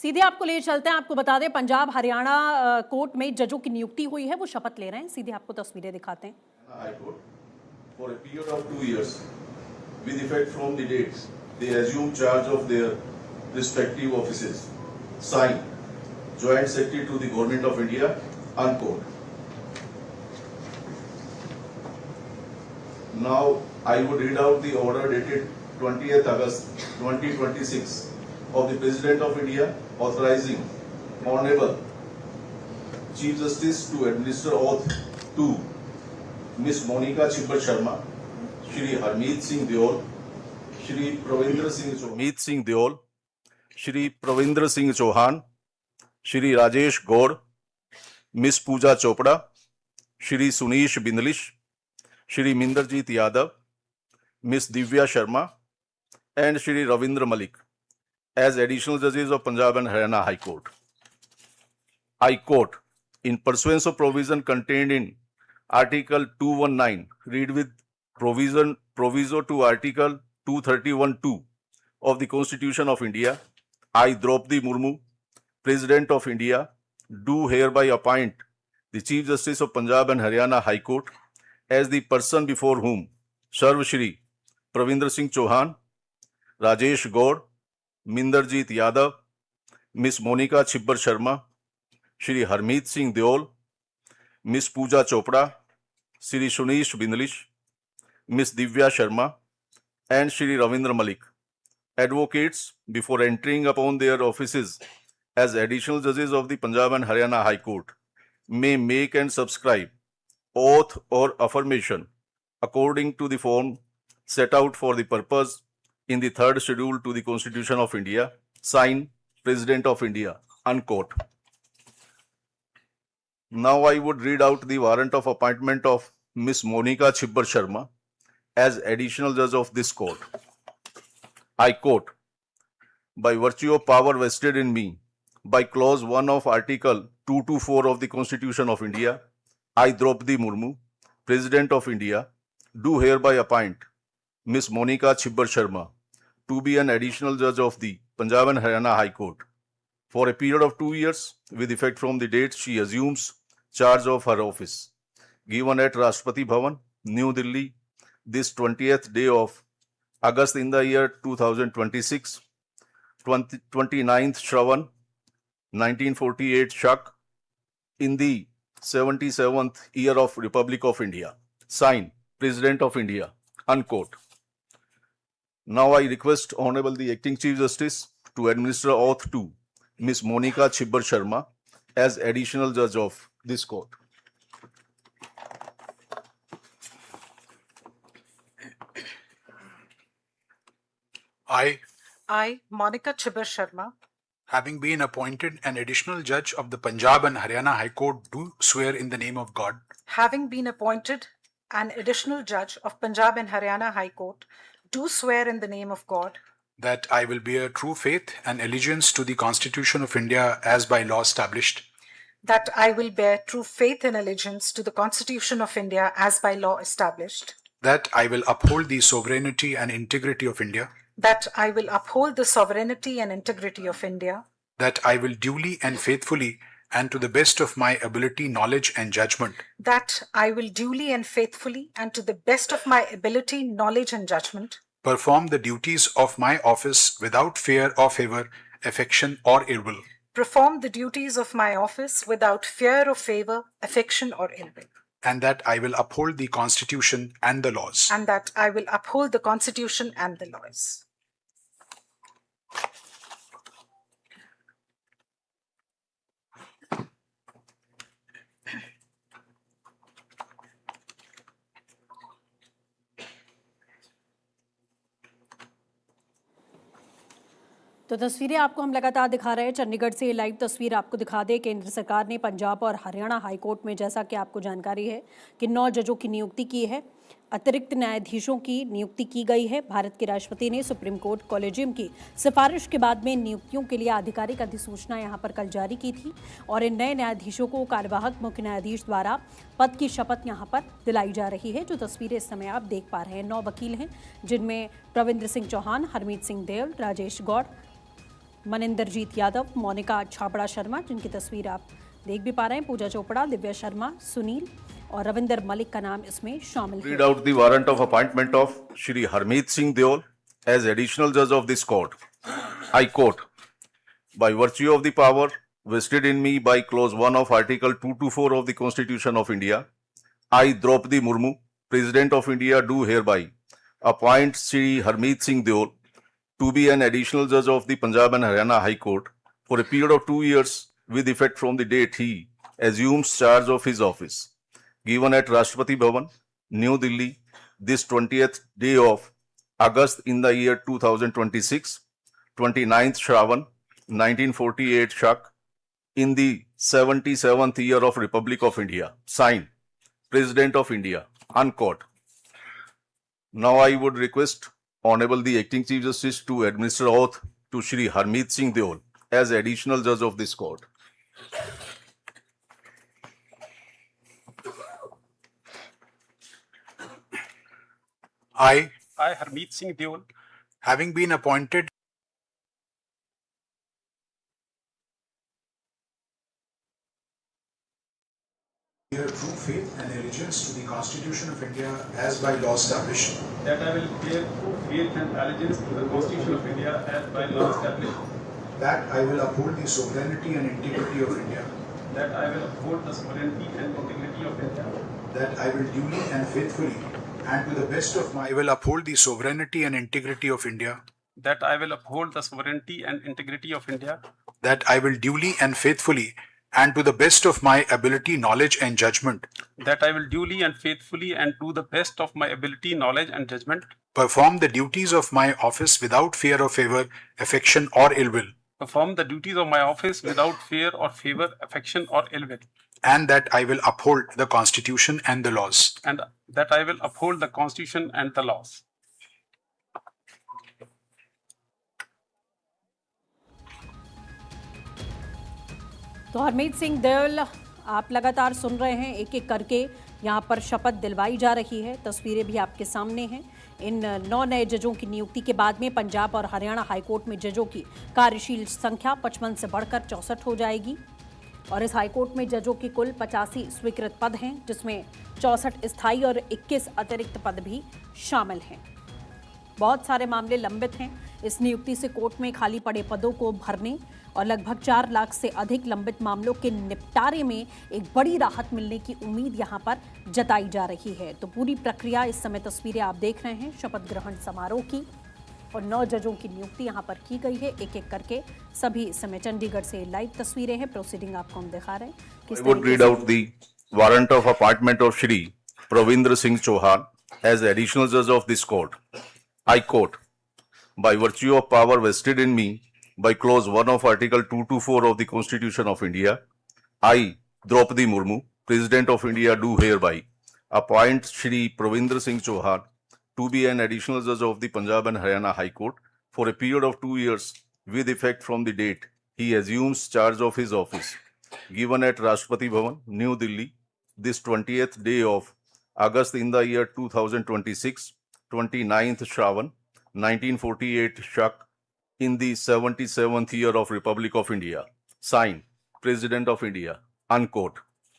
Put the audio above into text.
सीधे आपको ले चलते हैं। आपको बता दें, पंजाब हरियाणा कोर्ट में जजों की नियुक्ति हुई है, वो शपथ ले रहे हैं। सीधे आपको तस्वीरें दिखाते हैं। High Court for a period of 2 years, with effect from the dates they assume charge of their respective offices. Signed, Joint Secretary to the Government of India, unquote. Now I would read out the order dated 20th August 2026 of the President of India authorizing Honorable Chief Justice to administer oath to Miss Monica Chibbar Sharma, Shri Harmeet Singh Deol, Shri Pravindra Singh Chauhan, Shri Rajesh Gaur, Miss Pooja Chopra, Shri Sunish Bindlish, Shri Minderjeet Yadav, Miss Divya Sharma, and Shri Ravindra Malik as additional judges of Punjab and Haryana High Court. I quote, in pursuance of provision contained in Article 219, read with proviso to Article 231(2) of the Constitution of India, I, Draupadi Murmu, President of India, do hereby appoint the Chief Justice of Punjab and Haryana High Court as the person before whom Sarv Shri Pravindra Singh Chauhan, Rajesh Gaur, Minderjeet Yadav, Miss Monica Chibbar Sharma, Shri Harmeet Singh Deol, Miss Pooja Chopra, Shri Sunish Bindlish, Miss Divya Sharma, and Shri Ravindra Malik, advocates before entering upon their offices as additional judges of the Punjab and Haryana High Court, may make and subscribe oath or affirmation according to the form set out for the purpose in the third schedule to the Constitution of India, signed President of India, unquote. Now I would read out the warrant of appointment of Miss Monica Chibbar Sharma as additional judge of this court. I quote, by virtue of power vested in me by clause 1 of Article 224 of the Constitution of India, I, Draupadi Murmu, President of India, do hereby appoint Miss Monica Chibbar Sharma to be an additional judge of the Punjab and Haryana High Court for a period of 2 years with effect from the date she assumes charge of her office, given at Rashtrapati Bhavan, New Delhi, this 20th day of August in the year 2026, 29th Shravan, 1948 Shak, in the 77th year of Republic of India. Signed, President of India, unquote. Now I request Honorable the Acting Chief Justice to administer oath to Miss Monica Chibbar Sharma as additional judge of this court. I, Monica Chibbar Sharma, having been appointed an additional judge of the Punjab and Haryana High Court, do swear in the name of God having been appointed an additional judge of Punjab and Haryana High Court, do swear in the name of God that I will bear true faith and allegiance to the Constitution of India as by law established, that I will bear true faith and allegiance to the Constitution of India as by law established, that I will uphold the sovereignty and integrity of India, that I will uphold the sovereignty and integrity of India, that I will duly and faithfully and to the best of my ability, knowledge, and judgment that I will duly and faithfully and to the best of my ability, knowledge, and judgment perform the duties of my office without fear or favor, affection, or ill will, perform the duties of my office without fear or favor, affection, or ill will, and that I will uphold the Constitution and the laws. and that I will uphold the Constitution and the laws. तो तस्वीरें आपको हम लगातार दिखा रहे हैं। चंडीगढ़ से live तस्वीर आपको दिखा दें। केंद्र सरकार ने पंजाब और हरियाणा हाई कोर्ट में, जैसा कि आपको जानकारी है, कि 9 जजों की नियुक्ति की है। अतिरिक्त न्यायाधीशों की नियुक्ति की गई है। भारत के राष्ट्रपति ने सुप्रीम कोर्ट कॉलेजियम की सिफारिश के बाद में नियुक्तियों के लिए आधिकारिक अधिसूचना यहां पर कल जारी की थी और इन नए न्यायाधीशों को कार्यवाहक मुख्य न्यायाधीश द्वारा पद की शपथ यहां पर दिलाई जा रही है। जो तस्वीरें इस समय आप देख पा रहे हैं, 9 वकील हैं, जिनमें प्रविंद्र सिंह चौहान, हरमीत सिंह देओल, राजेश गौड़, मनिंदरजीत यादव, मोनिका छाबड़ा शर्मा, जिनकी तस्वीर आप देख भी पा रहे हैं, पूजा चोपड़ा, दिव्या शर्मा, सुनील और रविंदर मलिक का नाम इसमें शामिल है। Read out the warrant of appointment of Shri Harmeet Singh Deol as additional judge of this court. I quote, by virtue of the power vested in me by clause 1 of Article 224 of the Constitution of India, I, Draupadi Murmu, President of India, do hereby appoint Shri Harmeet Singh Deol to be an additional judge of the Punjab and Haryana High Court for a period of 2 years with effect from the date he assumes charge of his office. Given at Rashtrapati Bhavan, New Delhi, this 20th day of August in the year 2026, 29th Shravan, 1948 Shak, in the 77th year of Republic of India. Signed, President of India. Unquote. Now I would request Honorable the Acting Chief Justice to administer oath to Shri Harmeet Singh Deol as additional judge of this court. I, Harmeet Singh Deol, having been appointed bear true faith and allegiance to the Constitution of India as by law established, that I will bear true faith and allegiance to the Constitution of India as by law established, that I will uphold the sovereignty and integrity of India, that I will uphold the sovereignty and integrity of India, that I will duly and faithfully and to the best of my I will uphold the sovereignty and integrity of India, that I will uphold the sovereignty and integrity of India, that I will duly and faithfully and to the best of my ability, knowledge and judgment that I will duly and faithfully and to the best of my ability, knowledge and judgment perform the duties of my office without fear or favor, affection or ill will, perform the duties of my office without fear or favor, affection or ill will, and that I will uphold the Constitution and the laws. and that I will uphold the Constitution and the laws. तो हरमीत सिंह देओल आप लगातार सुन रहे हैं, एक एक करके यहाँ पर शपथ दिलवाई जा रही है। तस्वीरें भी आपके सामने हैं। इन 9 नए जजों की नियुक्ति के बाद में पंजाब और हरियाणा हाईकोर्ट में जजों की कार्यशील संख्या 55 से बढ़कर 64 हो जाएगी और इस हाईकोर्ट में जजों की कुल 85 स्वीकृत पद हैं, जिसमें 64 स्थायी और 21 अतिरिक्त पद भी शामिल हैं। बहुत सारे मामले लंबित हैं। इस नियुक्ति से कोर्ट में खाली पड़े पदों को भरने और लगभग 4 लाख से अधिक लंबित मामलों के निपटारे में एक बड़ी राहत मिलने की उम्मीद यहां पर जताई जा रही है। तो पूरी प्रक्रिया इस समय तस्वीरें आप देख रहे हैं शपथ ग्रहण समारोह की और 9 जजों की नियुक्ति यहां पर की गई है। एक एक करके सभी इस समय चंडीगढ़ से लाइव तस्वीरें हैं। प्रोसीडिंग आपको हम दिखा रहे हैं। किस I would read out the warrant of appointment of Shri Pravindra Singh Chauhan as additional judge of this court. I quote, by virtue of power vested in me by clause 1 of Article 224 of the Constitution of India, I, Draupadi Murmu, President of India, do hereby appoint Shri Pravindra Singh Chauhan to be an additional judge of the Punjab and Haryana High Court for a period of 2 years with effect from the date he assumes charge of his office, given at Rashtrapati Bhavan, New Delhi, this 20th day of August in the year 2026, 29th Shravan, 1948 Shak, in the 77th year of Republic of India. Signed, President of India. Unquote.